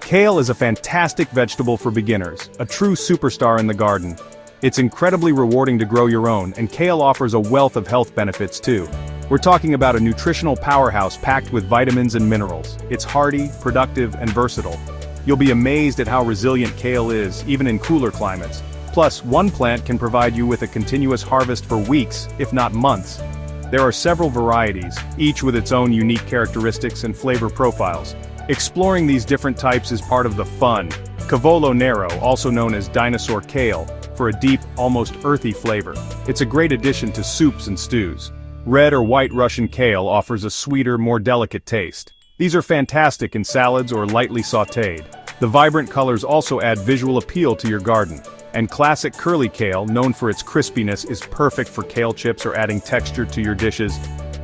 Kale is a fantastic vegetable for beginners, a true superstar in the garden. It's incredibly rewarding to grow your own, and kale offers a wealth of health benefits too. We're talking about a nutritional powerhouse packed with vitamins and minerals. It's hearty, productive, and versatile. You'll be amazed at how resilient kale is, even in cooler climates. Plus, one plant can provide you with a continuous harvest for weeks, if not months. There are several varieties, each with its own unique characteristics and flavor profiles. Exploring these different types is part of the fun. Cavolo Nero, also known as dinosaur kale, for a deep, almost earthy flavor. It's a great addition to soups and stews. Red or white Russian kale offers a sweeter, more delicate taste. These are fantastic in salads or lightly sautéed. The vibrant colors also add visual appeal to your garden. And classic curly kale, known for its crispiness, is perfect for kale chips or adding texture to your dishes.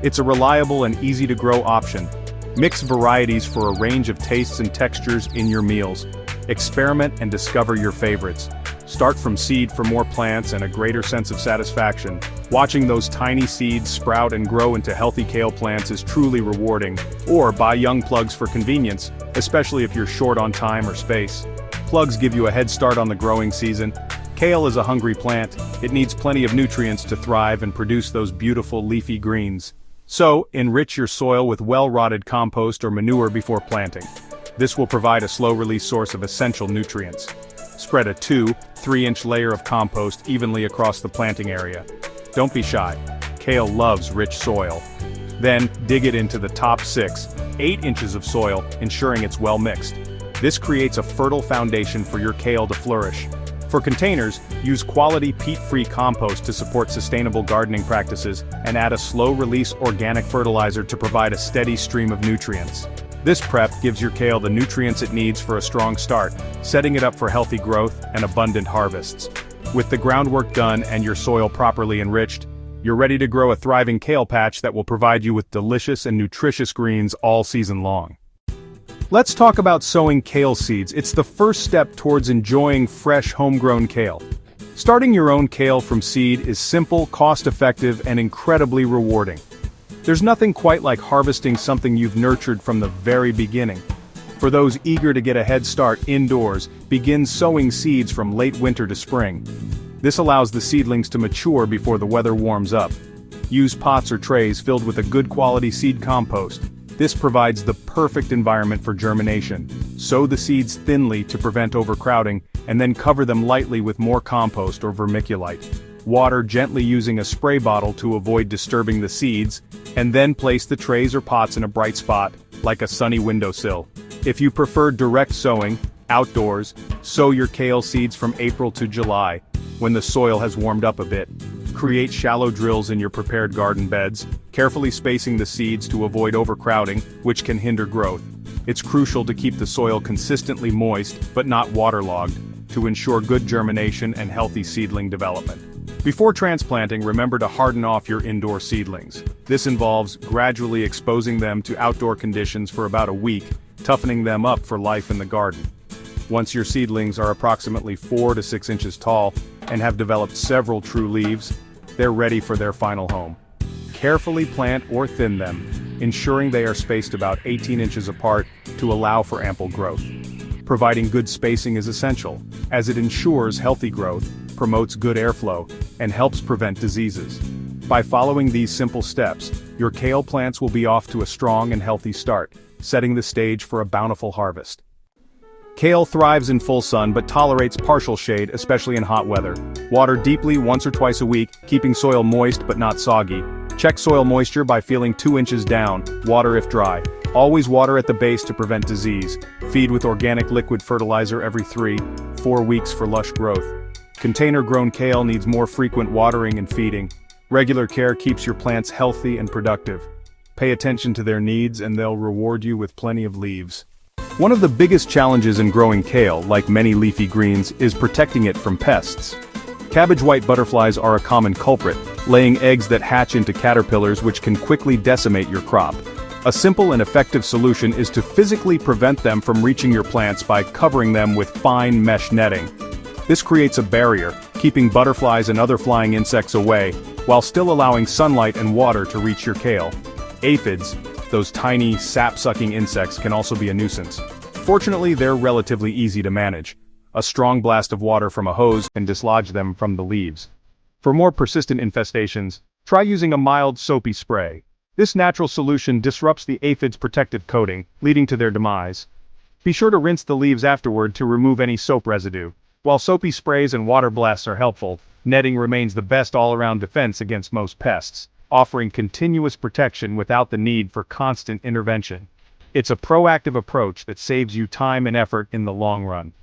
It's a reliable and easy-to-grow option. Mix varieties for a range of tastes and textures in your meals. Experiment and discover your favorites. Start from seed for more plants and a greater sense of satisfaction. Watching those tiny seeds sprout and grow into healthy kale plants is truly rewarding. Or buy young plugs for convenience, especially if you're short on time or space. Plugs give you a head start on the growing season. Kale is a hungry plant. It needs plenty of nutrients to thrive and produce those beautiful leafy greens. So, enrich your soil with well-rotted compost or manure before planting. This will provide a slow-release source of essential nutrients. Spread a 2-3-inch layer of compost evenly across the planting area. Don't be shy. Kale loves rich soil. Then, dig it into the top 6-8 inches of soil, ensuring it's well mixed. This creates a fertile foundation for your kale to flourish. For containers, use quality peat-free compost to support sustainable gardening practices, and add a slow-release organic fertilizer to provide a steady stream of nutrients. This prep gives your kale the nutrients it needs for a strong start, setting it up for healthy growth and abundant harvests. With the groundwork done and your soil properly enriched, you're ready to grow a thriving kale patch that will provide you with delicious and nutritious greens all season long. Let's talk about sowing kale seeds. It's the first step towards enjoying fresh homegrown kale. Starting your own kale from seed is simple, cost-effective, and incredibly rewarding. There's nothing quite like harvesting something you've nurtured from the very beginning. For those eager to get a head start indoors, begin sowing seeds from late winter to spring. This allows the seedlings to mature before the weather warms up. Use pots or trays filled with a good quality seed compost. This provides the perfect environment for germination. Sow the seeds thinly to prevent overcrowding, and then cover them lightly with more compost or vermiculite. Water gently using a spray bottle to avoid disturbing the seeds, and then place the trays or pots in a bright spot, like a sunny windowsill. If you prefer direct sowing, outdoors, sow your kale seeds from April to July, when the soil has warmed up a bit. Create shallow drills in your prepared garden beds, carefully spacing the seeds to avoid overcrowding, which can hinder growth. It's crucial to keep the soil consistently moist, but not waterlogged, to ensure good germination and healthy seedling development. Before transplanting, remember to harden off your indoor seedlings. This involves gradually exposing them to outdoor conditions for about a week, toughening them up for life in the garden. Once your seedlings are approximately 4 to 6 inches tall and have developed several true leaves, they're ready for their final home. Carefully plant or thin them, ensuring they are spaced about 18 inches apart to allow for ample growth. Providing good spacing is essential, as it ensures healthy growth, promotes good airflow, and helps prevent diseases. By following these simple steps, your kale plants will be off to a strong and healthy start, setting the stage for a bountiful harvest. Kale thrives in full sun but tolerates partial shade, especially in hot weather. Water deeply once or twice a week, keeping soil moist but not soggy. Check soil moisture by feeling 2 inches down, water if dry. Always water at the base to prevent disease. Feed with organic liquid fertilizer every 3-4 weeks for lush growth. Container-grown kale needs more frequent watering and feeding. Regular care keeps your plants healthy and productive. Pay attention to their needs and they'll reward you with plenty of leaves. One of the biggest challenges in growing kale, like many leafy greens, is protecting it from pests. Cabbage white butterflies are a common culprit, laying eggs that hatch into caterpillars which can quickly decimate your crop. A simple and effective solution is to physically prevent them from reaching your plants by covering them with fine mesh netting. This creates a barrier, keeping butterflies and other flying insects away, while still allowing sunlight and water to reach your kale. Aphids, those tiny, sap-sucking insects, can also be a nuisance. Fortunately, they're relatively easy to manage. A strong blast of water from a hose can dislodge them from the leaves. For more persistent infestations, try using a mild soapy spray. This natural solution disrupts the aphid's protective coating, leading to their demise. Be sure to rinse the leaves afterward to remove any soap residue. While soapy sprays and water blasts are helpful, netting remains the best all-around defense against most pests, offering continuous protection without the need for constant intervention. It's a proactive approach that saves you time and effort in the long run.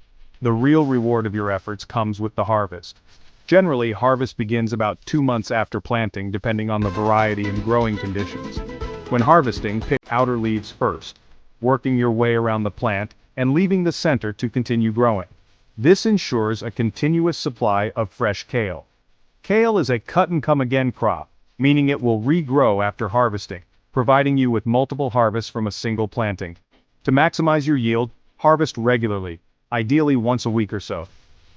The real reward of your efforts comes with the harvest. Generally, harvest begins about 2 months after planting, depending on the variety and growing conditions. When harvesting, pick outer leaves first, working your way around the plant and leaving the center to continue growing. This ensures a continuous supply of fresh kale. Kale is a cut-and-come-again crop, meaning it will regrow after harvesting, providing you with multiple harvests from a single planting. To maximize your yield, harvest regularly, ideally once a week or so.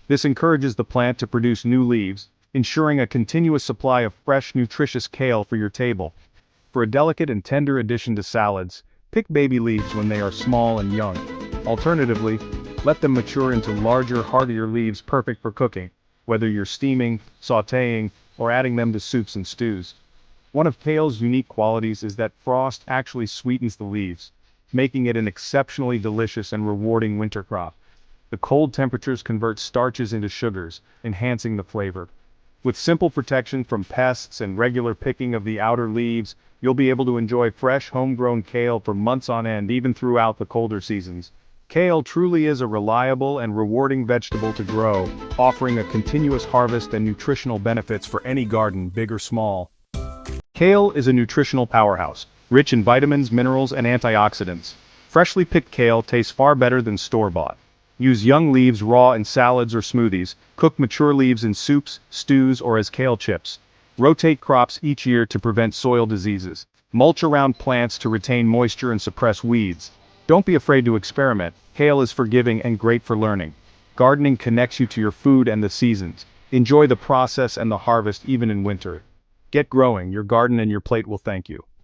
This encourages the plant to produce new leaves, ensuring a continuous supply of fresh, nutritious kale for your table. For a delicate and tender addition to salads, pick baby leaves when they are small and young. Alternatively, let them mature into larger, hardier leaves perfect for cooking, whether you're steaming, sautéing, or adding them to soups and stews. One of kale's unique qualities is that frost actually sweetens the leaves, making it an exceptionally delicious and rewarding winter crop. The cold temperatures convert starches into sugars, enhancing the flavor. With simple protection from pests and regular picking of the outer leaves, you'll be able to enjoy fresh, homegrown kale for months on end, even throughout the colder seasons. Kale truly is a reliable and rewarding vegetable to grow, offering a continuous harvest and nutritional benefits for any garden, big or small. Kale is a nutritional powerhouse, rich in vitamins, minerals, and antioxidants. Freshly picked kale tastes far better than store-bought. Use young leaves raw in salads or smoothies, cook mature leaves in soups, stews, or as kale chips. Rotate crops each year to prevent soil diseases. Mulch around plants to retain moisture and suppress weeds. Don't be afraid to experiment. Kale is forgiving and great for learning. Gardening connects you to your food and the seasons. Enjoy the process and the harvest even in winter. Get growing, your garden and your plate will thank you.